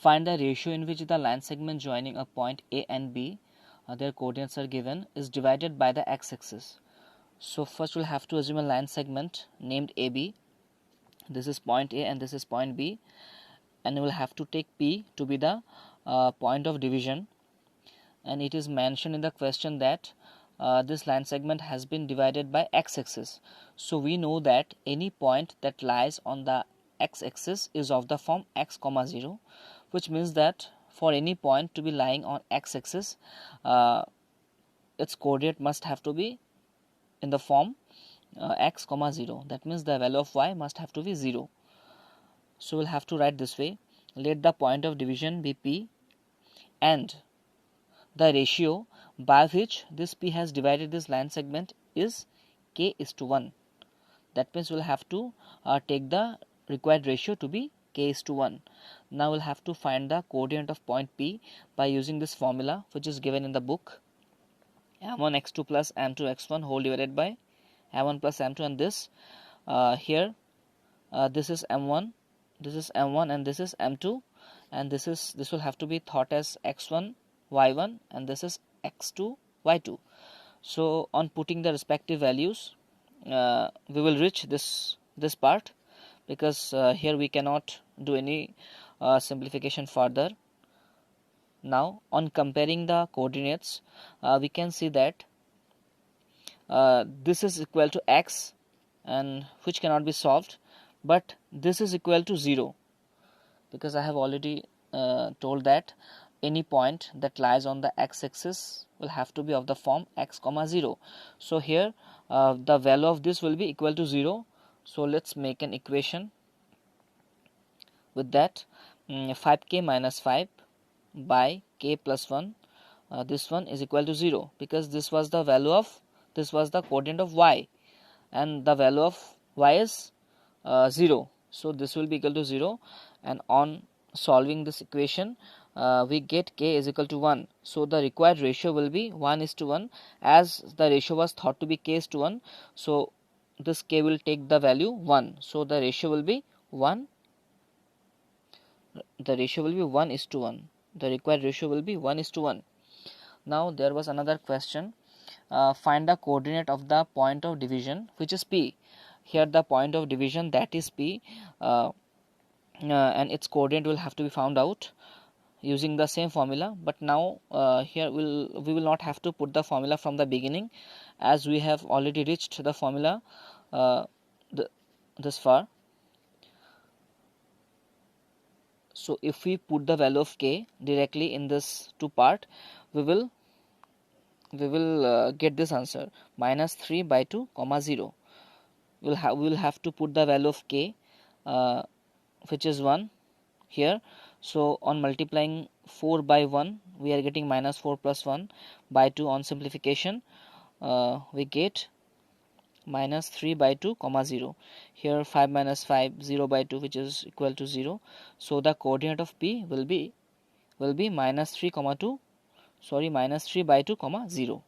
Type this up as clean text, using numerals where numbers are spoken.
find the ratio in which the line segment joining a point A and B, their coordinates are given, is divided by the x-axis. So first we'll have to assume a line segment named AB. This is point A and this is point B, and we'll have to take P to be the point of division, and it is mentioned in the question that this line segment has been divided by x-axis. So we know that any point that lies on the x-axis is of the form x comma 0, which means that for any point to be lying on x-axis, its coordinate must have to be in the form x comma 0. That means the value of y must have to be 0. So we'll have to write this way: let the point of division be P, and the ratio by which this P has divided this line segment is k:1. That means we'll have to take the required ratio to be k:1. Now we'll have to find the coordinate of point P by using this formula which is given in the book: m1 x2 plus m2 x1 whole divided by m1 plus m2, and this here this is m1, this is m1, and this is m2, and this will have to be thought as x1 y1, and this is x2 y2. So on putting the respective values, we will reach this part, because here we cannot do any simplification further. Now on comparing the coordinates, we can see that this is equal to x, and which cannot be solved, but this is equal to 0, because I have already told that any point that lies on the x-axis will have to be of the form x comma 0. So here the value of this will be equal to 0. So let's make an equation with that. 5k minus 5 by k plus 1, this one is equal to 0, because this was the coordinate of y, and the value of y is 0. So this will be equal to 0, and on solving this equation we get k is equal to 1. So the required ratio will be 1:1, as the ratio was thought to be k:1. So this k will take the value 1. So the ratio will be 1. The ratio will be 1:1. The required ratio will be 1:1. Now there was another question: find the coordinate of the point of division, which is P. Here the point of division, that is P, and its coordinate will have to be found out using the same formula. But now here we will not have to put the formula from the beginning, as we have already reached the formula this far. So if we put the value of k directly in this two part, we will get this answer: minus 3 by 2 comma 0. We will have to put the value of k, which is 1 here. So on multiplying 4 by 1, we are getting minus 4 plus 1 by 2. On simplification, we get minus 3 by 2 comma 0. Here 5 minus 5, 0 by 2, which is equal to 0. So the coordinate of P will be minus 3 by 2 comma 0.